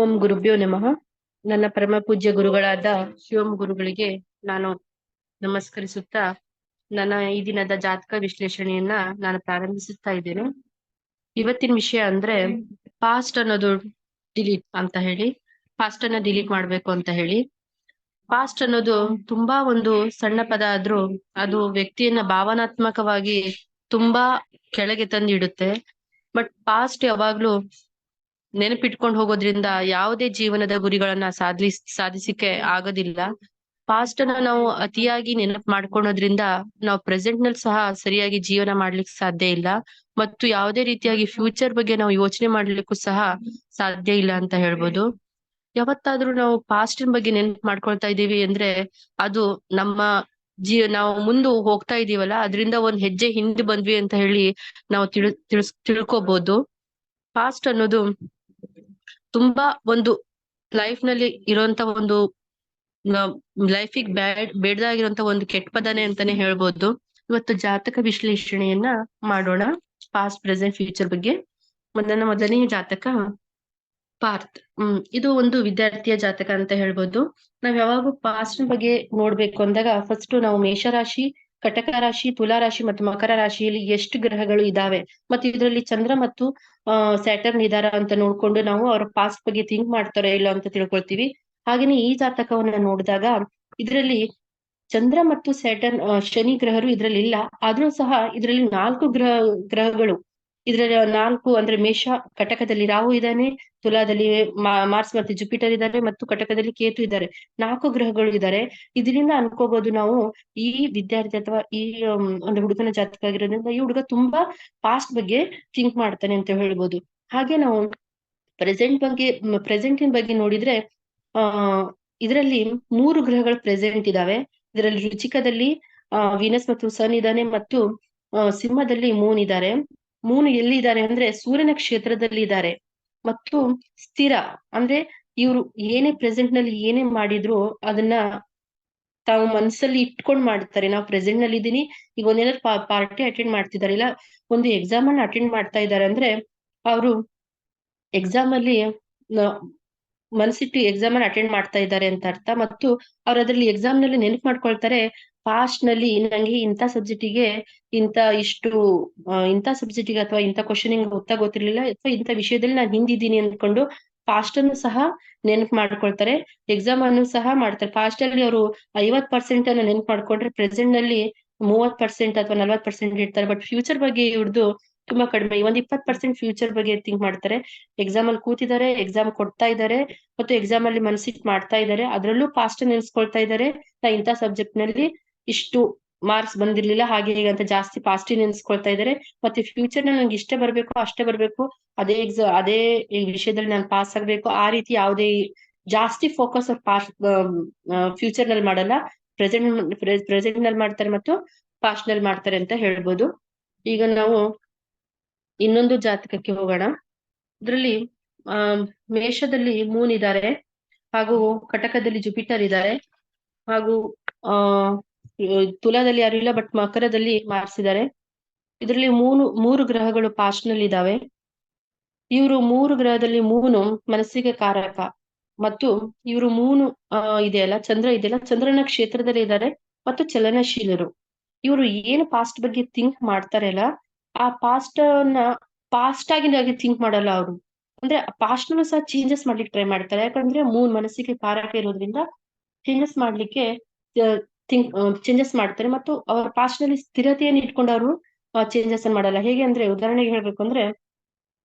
ಓಂ ಗುರುಭ್ಯೋ ನಮಃ. ನನ್ನ ಪರಮ ಪೂಜ್ಯ ಗುರುಗಳಾದ ಶಿವಂ ಗುರುಗಳಿಗೆ ನಾನು ನಮಸ್ಕರಿಸುತ್ತಾ ನನ್ನ ಈ ದಿನದ ಜಾತಕ ವಿಶ್ಲೇಷಣೆಯನ್ನ ನಾನು ಪ್ರಾರಂಭಿಸುತ್ತಾ ಇದ್ದೇನೆ. ಇವತ್ತಿನ ವಿಷಯ ಅಂದ್ರೆ ಪಾಸ್ಟ್ ಅನ್ನೋದು ಡಿಲೀಟ್ ಅಂತ ಹೇಳಿ, ಪಾಸ್ಟ್ ಅನ್ನ ಡಿಲೀಟ್ ಮಾಡ್ಬೇಕು ಅಂತ ಹೇಳಿ. ಪಾಸ್ಟ್ ಅನ್ನೋದು ತುಂಬಾ ಒಂದು ಸಣ್ಣ ಪದ ಆದ್ರೂ ಅದು ವ್ಯಕ್ತಿಯನ್ನ ಭಾವನಾತ್ಮಕವಾಗಿ ತುಂಬಾ ಕೆಳಗೆ ತಂದಿಡುತ್ತೆ. ಬಟ್ ಪಾಸ್ಟ್ ಯಾವಾಗ್ಲೂ ನೆನಪಿಟ್ಕೊಂಡು ಹೋಗೋದ್ರಿಂದ ಯಾವುದೇ ಜೀವನದ ಗುರಿಗಳನ್ನ ಸಾಧಿಸಿಕೆ ಆಗೋದಿಲ್ಲ. ಪಾಸ್ಟ್ ಅನ್ನ ನಾವು ಅತಿಯಾಗಿ ನೆನಪು ಮಾಡ್ಕೊಳೋದ್ರಿಂದ ನಾವು ಪ್ರೆಸೆಂಟ್ ನಲ್ಲಿ ಸಹ ಸರಿಯಾಗಿ ಜೀವನ ಮಾಡ್ಲಿಕ್ಕೆ ಸಾಧ್ಯ ಇಲ್ಲ, ಮತ್ತು ಯಾವುದೇ ರೀತಿಯಾಗಿ ಫ್ಯೂಚರ್ ಬಗ್ಗೆ ನಾವು ಯೋಚನೆ ಮಾಡ್ಲಿಕ್ಕೂ ಸಹ ಸಾಧ್ಯ ಇಲ್ಲ ಅಂತ ಹೇಳ್ಬೋದು. ಯಾವತ್ತಾದ್ರೂ ನಾವು ಪಾಸ್ಟಿನ ಬಗ್ಗೆ ನೆನಪು ಮಾಡ್ಕೊಳ್ತಾ ಇದೀವಿ ಅಂದ್ರೆ ಅದು ನಮ್ಮ ನಾವು ಮುಂದೆ ಹೋಗ್ತಾ ಇದೀವಲ್ಲ ಅದರಿಂದ ಒಂದ್ ಹೆಜ್ಜೆ ಹಿಂದೆ ಬಂದ್ವಿ ಅಂತ ಹೇಳಿ ನಾವು ತಿಳ್ಕೊಬಹುದು. ಪಾಸ್ಟ್ ಅನ್ನೋದು ತುಂಬಾ ಒಂದು ಲೈಫ್ ನಲ್ಲಿ ಇರುವಂತ ಒಂದು ಲೈಫಿಗೆ ಬೇಡದಾಗಿರುವಂತ ಒಂದು ಕೆಟ್ಟ ಪದನೆ ಅಂತಾನೆ ಹೇಳ್ಬೋದು. ಇವತ್ತು ಜಾತಕ ವಿಶ್ಲೇಷಣೆಯನ್ನ ಮಾಡೋಣ ಪಾಸ್ಟ್ ಪ್ರೆಸೆಂಟ್ ಫ್ಯೂಚರ್ ಬಗ್ಗೆ. ನನ್ನ ಮೊದಲನೇ ಜಾತಕ ಪಾರ್ತ್. ಇದು ಒಂದು ವಿದ್ಯಾರ್ಥಿಯ ಜಾತಕ ಅಂತ ಹೇಳ್ಬೋದು. ನಾವ್ ಯಾವಾಗೂ ಪಾಸ್ಟ್ ಬಗ್ಗೆ ನೋಡ್ಬೇಕು ಅಂದಾಗ ಫಸ್ಟ್ ನಾವು ಮೇಷರಾಶಿ, ಕಟಕ ರಾಶಿ, ತುಲಾ ರಾಶಿ ಮತ್ತು ಮಕರ ರಾಶಿಯಲ್ಲಿ ಎಷ್ಟು ಗ್ರಹಗಳು ಇದಾವೆ ಮತ್ತು ಇದರಲ್ಲಿ ಚಂದ್ರ ಮತ್ತು ಸ್ಯಾಟರ್ನ್ ಇದಾರ ಅಂತ ನೋಡ್ಕೊಂಡು ನಾವು ಅವ್ರ ಪಾಸ್ಟ್ ಬಗ್ಗೆ ಥಿಂಕ್ ಮಾಡ್ತಾರೋ ಇಲ್ಲ ಅಂತ ತಿಳ್ಕೊಳ್ತೀವಿ. ಹಾಗೇನೆ ಈ ಜಾತಕವನ್ನ ನೋಡಿದಾಗ ಇದರಲ್ಲಿ ಚಂದ್ರ ಮತ್ತು ಸ್ಯಾಟರ್ನ್ ಶನಿ ಗ್ರಹರು ಇದ್ರಲ್ಲಿ ಇಲ್ಲ, ಆದ್ರೂ ಸಹ ಇದರಲ್ಲಿ 4 ಗ್ರಹಗಳು ಇದ್ರಲ್ಲಿ 4 ಅಂದ್ರೆ ಮೇಷ ಕಟಕದಲ್ಲಿ ರಾಹು ಇದ್ದಾನೆ, ತುಲಾದಲ್ಲಿ ಮಾರ್ಸ್ ಮತ್ತು ಜುಪಿಟರ್ ಇದ್ದಾರೆ ಮತ್ತು ಕಟಕದಲ್ಲಿ ಕೇತು ಇದ್ದಾರೆ. 4 ಗ್ರಹಗಳು ಇದ್ದಾರೆ. ಇದರಿಂದ ಅನ್ಕೋಬಹುದು ನಾವು ಈ ವಿದ್ಯಾರ್ಥಿ ಅಥವಾ ಈ ಒಂದು ಹುಡುಗನ ಜಾತಕ ಆಗಿರೋದ್ರಿಂದ ಈ ಹುಡುಗ ತುಂಬಾ ಪಾಸ್ಟ್ ಬಗ್ಗೆ ಥಿಂಕ್ ಮಾಡ್ತಾನೆ ಅಂತ ಹೇಳ್ಬೋದು. ಹಾಗೆ ನಾವು ಪ್ರೆಸೆಂಟಿನ ಬಗ್ಗೆ ನೋಡಿದ್ರೆ ಇದರಲ್ಲಿ 3 ಗ್ರಹಗಳು ಪ್ರೆಸೆಂಟ್ ಇದಾವೆ. ಇದರಲ್ಲಿ ರುಚಿಕದಲ್ಲಿ ವೀನಸ್ ಮತ್ತು ಸನ್ ಇದ್ದಾನೆ ಮತ್ತು ಸಿಂಹದಲ್ಲಿ ಮೂನ್ ಇದ್ದಾರೆ. ಮೂನ್ ಎಲ್ಲಿ ಇದ್ದಾರೆ ಅಂದ್ರೆ ಸೂರ್ಯನ ಕ್ಷೇತ್ರದಲ್ಲಿ ಇದ್ದಾರೆ ಮತ್ತು ಸ್ಥಿರ ಅಂದ್ರೆ ಇವ್ರು ಏನೇ ಪ್ರೆಸೆಂಟ್ ನಲ್ಲಿ ಏನೇ ಮಾಡಿದ್ರು ಅದನ್ನ ತಾವು ಮನಸ್ಸಲ್ಲಿ ಇಟ್ಕೊಂಡ್ ಮಾಡ್ತಾರೆ. ನಾವು ಪ್ರೆಸೆಂಟ್ ನಲ್ಲಿ ಇದೀನಿ, ಈಗ ಒಂದೇನಾದ್ರು ಪಾರ್ಟಿ ಅಟೆಂಡ್ ಮಾಡ್ತಿದ್ದಾರೆ, ಇಲ್ಲ ಒಂದು ಎಕ್ಸಾಮ್ ಅನ್ನ ಅಟೆಂಡ್ ಮಾಡ್ತಾ ಇದ್ದಾರೆ ಅಂದ್ರೆ ಅವರು ಎಕ್ಸಾಮ್ ಅಲ್ಲಿ ಮನಸ್ಸಿಟ್ಟು ಎಕ್ಸಾಮ್ ಅನ್ನ ಅಟೆಂಡ್ ಮಾಡ್ತಾ ಇದ್ದಾರೆ ಅಂತ ಅರ್ಥ. ಮತ್ತು ಅವ್ರು ಅದ್ರಲ್ಲಿ ಎಕ್ಸಾಮ್ ನಲ್ಲಿ ನೆನಪು ಮಾಡ್ಕೊಳ್ತಾರೆ ಪಾಸ್ಟ್ ನಲ್ಲಿ ನಂಗೆ ಇಂಥ ಸಬ್ಜೆಕ್ಟಿಗೆ ಇಂಥ ಸಬ್ಜೆಕ್ಟಿಗೆ ಅಥವಾ ಇಂಥ ಕ್ವಶನಿಂಗ್ ಗೊತ್ತಿರ್ಲಿಲ್ಲ ಅಥವಾ ಇಂಥ ವಿಷಯದಲ್ಲಿ ನಾನು ಹಿಂದಿದ್ದೀನಿ ಅಂದ್ಕೊಂಡು ಪಾಸ್ಟ್ ಅನ್ನು ಸಹ ನೆನಪು ಮಾಡ್ಕೊಳ್ತಾರೆ, ಎಕ್ಸಾಮ್ ಅನ್ನು ಸಹ ಮಾಡ್ತಾರೆ. ಪಾಸ್ಟ್ ಅಲ್ಲಿ ಅವರು 50% ಅನ್ನ ನೆನಪು ಮಾಡ್ಕೊಂಡ್ರೆ ಪ್ರೆಸೆಂಟ್ ನಲ್ಲಿ 30% ಅಥವಾ 40% ಇರ್ತಾರೆ. ಬಟ್ ಫ್ಯೂಚರ್ ಬಗ್ಗೆ ಇವ್ರದ್ದು ತುಂಬಾ ಕಡಿಮೆ, 20% ಫ್ಯೂಚರ್ ಬಗ್ಗೆ ಥಿಂಕ್ ಮಾಡ್ತಾರೆ. ಎಕ್ಸಾಮ್ ಅಲ್ಲಿ ಕೂತಿದ್ದಾರೆ, ಎಕ್ಸಾಮ್ ಕೊಡ್ತಾ ಇದ್ದಾರೆ ಮತ್ತು ಎಕ್ಸಾಮ್ ಅಲ್ಲಿ ಮನಸ್ಸಿಟ್ಟು ಮಾಡ್ತಾ ಇದ್ದಾರೆ, ಅದ್ರಲ್ಲೂ ಪಾಸ್ಟ್ ನೆನ್ಸ್ಕೊಳ್ತಾ ಇದ್ದಾರೆ. ನಾ ಇಂಥ ಸಬ್ಜೆಕ್ಟ್ ನಲ್ಲಿ ಇಷ್ಟು ಮಾರ್ಕ್ಸ್ ಬಂದಿರ್ಲಿಲ್ಲ ಹಾಗೆ ಹೀಗೆ ಅಂತ ಜಾಸ್ತಿ ಪಾಸ್ಟ್ ನೆನ್ಸ್ಕೊಳ್ತಾ ಇದ್ದಾರೆ. ಮತ್ತೆ ಫ್ಯೂಚರ್ ನಲ್ಲಿ ನಂಗೆ ಇಷ್ಟೇ ಬರ್ಬೇಕು ಅಷ್ಟೇ ಬರ್ಬೇಕು, ಅದೇ ವಿಷಯದಲ್ಲಿ ನಾನು ಪಾಸ್ ಆಗ್ಬೇಕು, ಆ ರೀತಿ ಯಾವುದೇ ಜಾಸ್ತಿ ಫೋಕಸ್ ಪಾಸ್ಟ್ ಫ್ಯೂಚರ್ ನಲ್ಲಿ ಮಾಡಲ್ಲ, ಪ್ರೆಸೆಂಟ್ ನಲ್ಲಿ ಮಾಡ್ತಾರೆ ಮತ್ತು ಪಾಸ್ಟ್ ನಲ್ಲಿ ಮಾಡ್ತಾರೆ ಅಂತ ಹೇಳ್ಬೋದು. ಈಗ ನಾವು ಇನ್ನೊಂದು ಜಾತಕಕ್ಕೆ ಹೋಗೋಣ. ಇದ್ರಲ್ಲಿ ಮೇಷದಲ್ಲಿ ಮೂನ್ ಇದ್ದಾರೆ ಹಾಗೂ ಕಟಕದಲ್ಲಿ ಜುಪಿಟರ್ ಇದ್ದಾರೆ ಹಾಗೂ ತುಲಾದಲ್ಲಿ ಯಾರು ಇಲ್ಲ, ಬಟ್ ಮಕರದಲ್ಲಿ ಮಾರ್ಸ್ ಇದ್ದಾರೆ. ಇದರಲ್ಲಿ ಮೂರು ಗ್ರಹಗಳು ಪಾಸ್ಟ್ ನಲ್ಲಿ ಇದಾವೆ. ಇವರು 3 ಗ್ರಹದಲ್ಲಿ ಮೂನು ಮನಸ್ಸಿಗೆ ಕಾರಕ ಮತ್ತು ಇವರು ಮೂನು ಇದೆಯಲ್ಲ ಚಂದ್ರ ಇದೆಯಲ್ಲ ಚಂದ್ರನ ಕ್ಷೇತ್ರದಲ್ಲಿ ಇದ್ದಾರೆ ಮತ್ತು ಚಲನಶೀಲರು. ಇವರು ಏನು ಪಾಸ್ಟ್ ಬಗ್ಗೆ ಥಿಂಕ್ ಮಾಡ್ತಾರೆ ಅಲ್ಲ, ಆ ಪಾಸ್ಟ್ ಆಗಿ ಥಿಂಕ್ ಮಾಡಲ್ಲ ಅವರು. ಅಂದ್ರೆ ಪಾಸ್ಟ್ ನಲ್ಲೂ ಸಹ ಚೇಂಜಸ್ ಮಾಡ್ಲಿಕ್ಕೆ ಟ್ರೈ ಮಾಡ್ತಾರೆ. ಯಾಕಂದ್ರೆ ಮೂನ್ ಮನಸ್ಸಿಗೆ ಕಾರಕ ಇರೋದ್ರಿಂದ ಚೇಂಜಸ್ ಮಾಡ್ಲಿಕ್ಕೆ ಚೇಂಜಸ್ ಮಾಡ್ತಾರೆ ಮತ್ತು ಅವ್ರ ಪಾಸ್ಟ್ ನಲ್ಲಿ ಸ್ಥಿರತೆಯನ್ನು ಇಟ್ಕೊಂಡು ಅವರು ಚೇಂಜಸ್ ಅನ್ನು ಮಾಡಲ್ಲ. ಹೇಗೆ ಅಂದ್ರೆ ಉದಾಹರಣೆಗೆ ಹೇಳ್ಬೇಕು ಅಂದ್ರೆ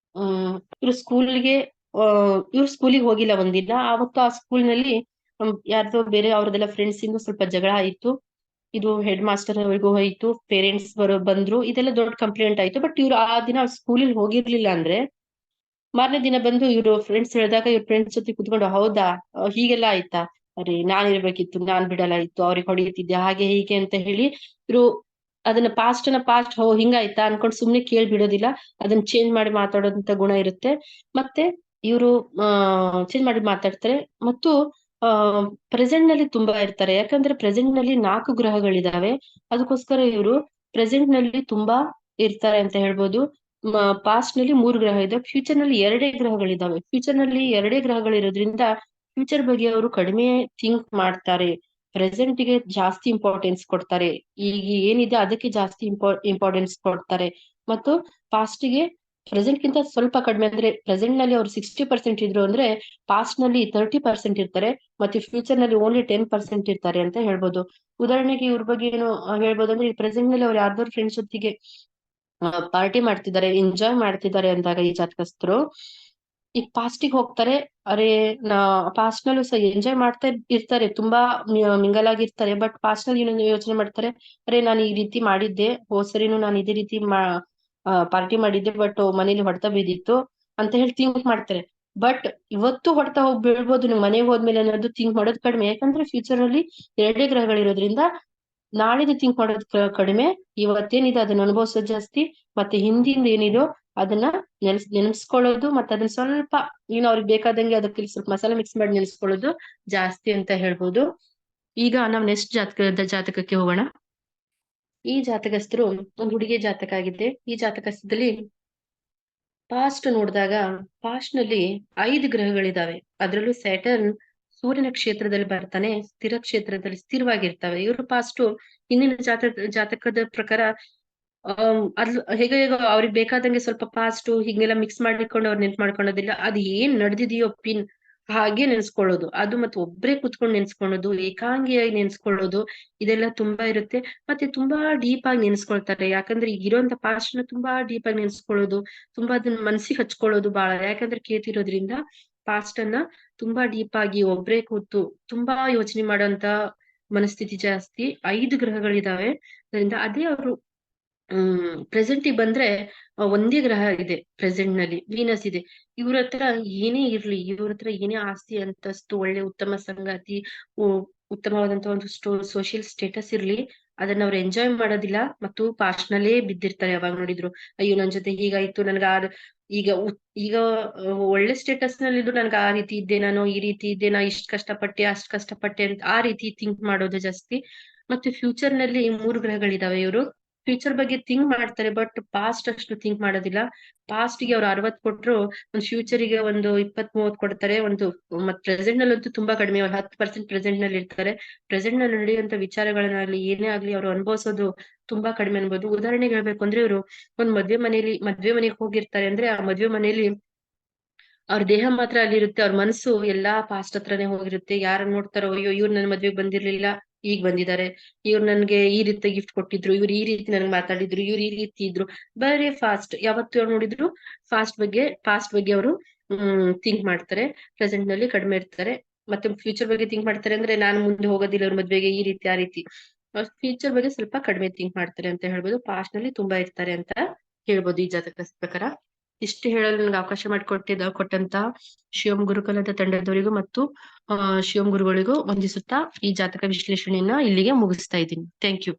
ಇವ್ರು ಸ್ಕೂಲಿಗೆ ಹೋಗಿಲ್ಲ ಒಂದಿನ, ಆವತ್ತು ಆ ಸ್ಕೂಲ್ ನಲ್ಲಿ ಯಾರ್ದೋ ಬೇರೆ ಅವ್ರದೆಲ್ಲ ಫ್ರೆಂಡ್ಸ್ ಇಂದ ಸ್ವಲ್ಪ ಜಗಳ ಆಯ್ತು. ಇದು ಹೆಡ್ ಮಾಸ್ಟರ್ ಅವರಿಗೂ ಹೋಯ್ತು, ಪೇರೆಂಟ್ಸ್ ಬಂದ್ರು, ಇದೆಲ್ಲ ದೊಡ್ಡ ಕಂಪ್ಲೇಂಟ್ ಆಯ್ತು. ಬಟ್ ಇವ್ರು ಆ ದಿನ ಸ್ಕೂಲಿಗೆ ಹೋಗಿರ್ಲಿಲ್ಲ ಅಂದ್ರೆ ಮಾರನೇ ದಿನ ಬಂದು ಇವ್ರು ಫ್ರೆಂಡ್ಸ್ ಹೇಳಿದಾಗ ಇವ್ರ ಫ್ರೆಂಡ್ಸ್ ಜೊತೆ ಕುತ್ಕೊಂಡು ಹೌದಾ ಹೀಗೆಲ್ಲ ಆಯ್ತಾ, ಅರೆ ನಾನ್ ಇರ್ಬೇಕಿತ್ತು, ನಾನ್ ಬಿಡಲ್ಲ ಇತ್ತು, ಅವ್ರಿಗೆ ಹೊಡೆಯುತ್ತಿದ್ದೆ ಹಾಗೆ ಹೀಗೆ ಅಂತ ಹೇಳಿ ಇವ್ರು ಅದನ್ನ ಪಾಸ್ಟ್ ಹಿಂಗಾಯ್ತಾ ಅನ್ಕೊಂಡು ಸುಮ್ನೆ ಕೇಳಿ ಬಿಡೋದಿಲ್ಲ, ಅದನ್ನ ಚೇಂಜ್ ಮಾಡಿ ಮಾತಾಡೋದಂತ ಗುಣ ಇರುತ್ತೆ. ಮತ್ತೆ ಇವರು ಚೇಂಜ್ ಮಾಡಿ ಮಾತಾಡ್ತಾರೆ ಮತ್ತು ಪ್ರೆಸೆಂಟ್ ನಲ್ಲಿ ತುಂಬಾ ಇರ್ತಾರೆ. ಯಾಕಂದ್ರೆ ಪ್ರೆಸೆಂಟ್ ನಲ್ಲಿ 4 ಗ್ರಹಗಳಿದಾವೆ, ಅದಕ್ಕೋಸ್ಕರ ಇವರು ಪ್ರೆಸೆಂಟ್ ನಲ್ಲಿ ತುಂಬಾ ಇರ್ತಾರೆ ಅಂತ ಹೇಳ್ಬೋದು. ಪಾಸ್ಟ್ ನಲ್ಲಿ 3 ಗ್ರಹ ಇದೆ, ಫ್ಯೂಚರ್ ನಲ್ಲಿ 2 ಗ್ರಹಗಳಿದಾವೆ. ಫ್ಯೂಚರ್ ನಲ್ಲಿ 2 ಗ್ರಹಗಳಿರೋದ್ರಿಂದ ಫ್ಯೂಚರ್ ಬಗ್ಗೆ ಅವರು ಕಡಿಮೆ ಥಿಂಕ್ ಮಾಡ್ತಾರೆ. ಪ್ರೆಸೆಂಟ್ ಗೆ ಜಾಸ್ತಿ ಇಂಪಾರ್ಟೆನ್ಸ್ ಕೊಡ್ತಾರೆ. ಈಗ ಏನಿದೆ ಅದಕ್ಕೆ ಜಾಸ್ತಿ ಇಂಪಾರ್ಟೆನ್ಸ್ ಕೊಡ್ತಾರೆ. ಮತ್ತು ಪಾಸ್ಟ್ ಗೆ ಪ್ರೆಸೆಂಟ್ ಗಿಂತ ಸ್ವಲ್ಪ ಕಡಿಮೆ, ಅಂದ್ರೆ ಪ್ರೆಸೆಂಟ್ ನಲ್ಲಿ ಅವ್ರು 60% ಇದ್ರು ಅಂದ್ರೆ ಪಾಸ್ಟ್ ನಲ್ಲಿ 30% ಇರ್ತಾರೆ, ಮತ್ತೆ ಫ್ಯೂಚರ್ ನಲ್ಲಿ ಓನ್ಲಿ 10% ಇರ್ತಾರೆ ಅಂತ ಹೇಳ್ಬೋದು. ಉದಾಹರಣೆಗೆ ಇವ್ರ ಬಗ್ಗೆ ಏನು ಹೇಳ್ಬೋದು ಅಂದ್ರೆ, ಈ ಪ್ರೆಸೆಂಟ್ ನಲ್ಲಿ ಅವ್ರು ಯಾರ್ದಾದ್ರು ಫ್ರೆಂಡ್ಸ್ ಜೊತೆಗೆ ಪಾರ್ಟಿ ಮಾಡ್ತಿದ್ದಾರೆ, ಎಂಜಾಯ್ ಮಾಡ್ತಿದ್ದಾರೆ ಅಂದಾಗ ಈ ಜಾತಕಸ್ಥರು ಈಗ ಪಾಸ್ಟಿಗೆ ಹೋಗ್ತಾರೆ. ಅರೆ ನಾ ಪಾಸ್ಟ್ ನಲ್ಲೂ ಸಹ ಎಂಜಾಯ್ ಮಾಡ್ತಾ ಇರ್ತಾರೆ, ತುಂಬಾ ಮಿಂಗಲ್ ಆಗಿರ್ತಾರೆ. ಬಟ್ ಪಾಸ್ಟ್ ನಲ್ಲಿ ಏನೋ ಯೋಚನೆ ಮಾಡ್ತಾರೆ, ಅರೆ ನಾನು ಈ ರೀತಿ ಮಾಡಿದ್ದೆ, ಸರಿನು ನಾನು ಇದೇ ರೀತಿ ಪಾರ್ಟಿ ಮಾಡಿದ್ದೆ, ಬಟ್ ಮನೇಲಿ ಹೊಡೆತ ಬಿದ್ದಿತ್ತು ಅಂತ ಹೇಳಿ ಥಿಂಕ್ ಮಾಡ್ತಾರೆ. ಬಟ್ ಇವತ್ತು ಹೊಡೆತ ಹೋಗಿ ಬೀಳ್ಬೋದು ನೀವು ಮನೆಗೆ ಹೋದ್ಮೇಲೆ ಅನ್ನೋದು ಥಿಂಕ್ ಮಾಡೋದು ಕಡಿಮೆ. ಯಾಕಂದ್ರೆ ಫ್ಯೂಚರ್ ಅಲ್ಲಿ 2 ಗ್ರಹಗಳಿರೋದ್ರಿಂದ ನಾಳಿದ್ದು ಥಿಂಕ್ ಮಾಡೋದು ಕಡಿಮೆ, ಇವತ್ತೇನಿದೆ ಅದನ್ನ ಅನುಭವಿಸೋದು ಜಾಸ್ತಿ. ಮತ್ತೆ ಹಿಂದಿಂದ ಏನಿದೋ ಅದನ್ನ ನೆನ್ಸ್ಕೊಳ್ಳೋದು, ಮತ್ತೆ ಅದನ್ನ ಸ್ವಲ್ಪ ಅವ್ರಿಗೆ ಬೇಕಾದಂಗೆ ಅದಕ್ಕೆ ಸ್ವಲ್ಪ ಮಸಾಲೆ ಮಿಕ್ಸ್ ಮಾಡಿ ನೆನ್ಸ್ಕೊಳ್ಳೋದು ಜಾಸ್ತಿ ಅಂತ ಹೇಳ್ಬೋದು. ಈಗ ನಾವ್ ನೆಕ್ಸ್ಟ್ ಜಾತಕಕ್ಕೆ ಹೋಗೋಣ. ಈ ಜಾತಕಸ್ಥರು ಒಂದು ಹುಡುಗಿಯ ಜಾತಕ ಆಗಿದೆ. ಈ ಜಾತಕಸ್ಥದಲ್ಲಿ ಪಾಸ್ಟ್ ನೋಡಿದಾಗ ಪಾಸ್ಟ್ ನಲ್ಲಿ 5 ಗ್ರಹಗಳಿದಾವೆ. ಅದ್ರಲ್ಲೂ ಸ್ಯಾಟರ್ನ್ ಸೂರ್ಯನ ಕ್ಷೇತ್ರದಲ್ಲಿ ಬರ್ತಾನೆ, ಸ್ಥಿರ ಕ್ಷೇತ್ರದಲ್ಲಿ ಸ್ಥಿರವಾಗಿರ್ತವೆ. ಇವರು ಪಾಸ್ಟ್ ಹಿಂದಿನ ಜಾತಕದ ಪ್ರಕಾರ ಅದ್ ಹೇಗೆ ಅವ್ರಿಗೆ ಬೇಕಾದಂಗೆ ಸ್ವಲ್ಪ ಪಾಸ್ಟ್ ಹೀಗೆಲ್ಲ ಮಿಕ್ಸ್ ಮಾಡಿಕೊಂಡು ಅವ್ರು ನೆನ್ಪ್ ಮಾಡ್ಕೊಳೋದಿಲ್ಲ. ಅದ್ ಏನ್ ನಡೆದಿದೆಯೋ ಹಾಗೆ ನೆನ್ಸ್ಕೊಳ್ಳೋದು, ಅದು ಮತ್ತೆ ಒಬ್ರೇ ಕುತ್ಕೊಂಡು ನೆನ್ಸ್ಕೊಳ್ಳೋದು, ಏಕಾಂಗಿಯಾಗಿ ನೆನ್ಸ್ಕೊಳ್ಳೋದು, ಇದೆಲ್ಲ ತುಂಬಾ ಇರುತ್ತೆ. ಮತ್ತೆ ತುಂಬಾ ಡೀಪ್ ಆಗಿ ನೆನ್ಸ್ಕೊಳ್ತಾರೆ. ಯಾಕಂದ್ರೆ ಈಗ ಇರೋಂತ ಪಾಸ್ಟ್ ನ ತುಂಬಾ ಡೀಪ್ ಆಗಿ ನೆನ್ಸ್ಕೊಳ್ಳೋದು, ತುಂಬಾ ಅದನ್ನ ಮನ್ಸಿಗೆ ಹಚ್ಕೊಳ್ಳೋದು ಬಹಳ. ಯಾಕಂದ್ರೆ ಕೇತಿರೋದ್ರಿಂದ ಪಾಸ್ಟ್ ಅನ್ನ ತುಂಬಾ ಡೀಪ್ ಆಗಿ ಒಬ್ರೇ ಕೂತು ತುಂಬಾ ಯೋಚನೆ ಮಾಡೋಂತ ಮನಸ್ಥಿತಿ ಜಾಸ್ತಿ. 5 ಗ್ರಹಗಳಿದಾವೆ. ಅದರಿಂದ ಅದೇ ಅವರು ಪ್ರೆಸೆಂಟ್ ಗೆ ಬಂದ್ರೆ ಒಂದೇ ಗ್ರಹ ಇದೆ ಪ್ರೆಸೆಂಟ್ ನಲ್ಲಿ, ವೀನಸ್ ಇದೆ. ಇವ್ರ ಹತ್ರ ಏನೇ ಇರ್ಲಿ, ಇವ್ರ ಹತ್ರ ಏನೇ ಆಸ್ತಿ ಅಂತಸ್ತು, ಒಳ್ಳೆ ಉತ್ತಮ ಸಂಗಾತಿ, ಉತ್ತಮವಾದಂತ ಒಂದು ಸೋಷಿಯಲ್ ಸ್ಟೇಟಸ್ ಇರ್ಲಿ, ಅದನ್ನ ಅವ್ರು ಎಂಜಾಯ್ ಮಾಡೋದಿಲ್ಲ. ಮತ್ತು ಪಾಸ್ಟ್ ನಲ್ಲೇ ಬಿದ್ದಿರ್ತಾರೆ. ಯಾವಾಗ ನೋಡಿದ್ರು ಅಯ್ಯೋ ನನ್ ಜೊತೆ ಹೀಗಾಯ್ತು, ನನ್ಗ ಈಗ ಈಗ ಒಳ್ಳೆ ಸ್ಟೇಟಸ್ ನಲ್ಲಿದ್ದು ನನ್ಗೆ ಆ ರೀತಿ ಇದ್ದೆ, ನಾನು ಈ ರೀತಿ ಇದ್ದೆ, ನಾ ಇಷ್ಟ್ ಕಷ್ಟಪಟ್ಟೆ ಅಷ್ಟ್ ಕಷ್ಟಪಟ್ಟೆ ಅಂತ ಆ ರೀತಿ ಥಿಂಕ್ ಮಾಡೋದು ಜಾಸ್ತಿ. ಮತ್ತೆ ಫ್ಯೂಚರ್ ನಲ್ಲಿ 3 ಗ್ರಹಗಳಿದಾವೆ. ಇವರು ಫ್ಯೂಚರ್ ಬಗ್ಗೆ ಥಿಂಕ್ ಮಾಡ್ತಾರೆ, ಬಟ್ ಪಾಸ್ಟ್ ಅಷ್ಟು ಥಿಂಕ್ ಮಾಡೋದಿಲ್ಲ. ಪಾಸ್ಟ್ ಗೆ ಅವ್ರು 60 ಕೊಟ್ರು, ಒಂದು ಫ್ಯೂಚರ್ ಗೆ ಒಂದು 20-30 ಕೊಡ್ತಾರೆ. ಮತ್ ಪ್ರೆಸೆಂಟ್ ನಲ್ಲಂತೂ ತುಂಬಾ ಕಡಿಮೆ, ಒಂದು 10% ಪ್ರೆಸೆಂಟ್ ನಲ್ಲಿ ಇರ್ತಾರೆ. ಪ್ರೆಸೆಂಟ್ ನಲ್ಲಿ ನಡೆಯುವಂತ ವಿಚಾರಗಳನ್ನಾಗ್ಲಿ ಏನೇ ಆಗ್ಲಿ ಅವ್ರು ಅನುಭವಿಸೋದು ತುಂಬಾ ಕಡಿಮೆ ಅನ್ಬೋದು. ಉದಾಹರಣೆಗೆ ಹೇಳ್ಬೇಕು ಅಂದ್ರೆ, ಇವರು ಒಂದ್ ಮದ್ವೆ ಮನೆಗೆ ಹೋಗಿರ್ತಾರೆ. ಅಂದ್ರೆ ಆ ಮದ್ವೆ ಮನೆಯಲ್ಲಿ ಅವ್ರ ದೇಹ ಮಾತ್ರ ಅಲ್ಲಿರುತ್ತೆ, ಅವ್ರ ಮನಸ್ಸು ಎಲ್ಲಾ ಪಾಸ್ಟ್ ಹತ್ರನೇ ಹೋಗಿರುತ್ತೆ. ಯಾರನ್ನ ನೋಡ್ತಾರೋ, ಅಯ್ಯೋ ಇವ್ರು ನನ್ ಮದ್ವೆಗೆ ಬಂದಿರ್ಲಿಲ್ಲ, ಈಗ ಬಂದಿದ್ದಾರೆ, ಇವ್ರು ನನ್ಗೆ ಈ ರೀತಿ ಗಿಫ್ಟ್ ಕೊಟ್ಟಿದ್ರು, ಇವ್ರು ಈ ರೀತಿ ನನ್ಗೆ ಮಾತಾಡಿದ್ರು, ಇವ್ರು ಈ ರೀತಿ ಇದ್ರು. ಬರೀ ಫಾಸ್ಟ್, ಯಾವತ್ತು ನೋಡಿದ್ರು ಪಾಸ್ಟ್ ಬಗ್ಗೆ ಅವರು ಥಿಂಕ್ ಮಾಡ್ತಾರೆ. ಪ್ರೆಸೆಂಟ್ ನಲ್ಲಿ ಕಡಿಮೆ ಇರ್ತಾರೆ. ಮತ್ತೆ ಫ್ಯೂಚರ್ ಬಗ್ಗೆ ಥಿಂಕ್ ಮಾಡ್ತಾರೆ ಅಂದ್ರೆ, ನಾನು ಮುಂದೆ ಹೋಗೋದಿಲ್ಲ ಅವ್ರ ಮದ್ವೆಗೆ, ಈ ರೀತಿ ಆ ರೀತಿ. ಫ್ಯೂಚರ್ ಬಗ್ಗೆ ಸ್ವಲ್ಪ ಕಡಿಮೆ ಥಿಂಕ್ ಮಾಡ್ತಾರೆ ಅಂತ ಹೇಳ್ಬೋದು. ಪಾಸ್ಟ್ ನಲ್ಲಿ ತುಂಬಾ ಇರ್ತಾರೆ ಅಂತ ಹೇಳ್ಬೋದು ಈ ಜಾತಕ ಪ್ರಕಾರ. ಇಷ್ಟು ಹೇಳಲು ನನಗೆ ಅವಕಾಶ ಕೊಟ್ಟಂತ ಶಿವಂ ಗುರುಕುಲದ ತಂಡದವರಿಗೂ ಮತ್ತು ಶಿವಂ ಗುರುಗಳಿಗೂ ವಂದಿಸುತ್ತಾ ಈ ಜಾತಕ ವಿಶ್ಲೇಷಣೆಯನ್ನ ಇಲ್ಲಿಗೆ ಮುಗಿಸ್ತಾ ಇದ್ದೀನಿ. Thank you.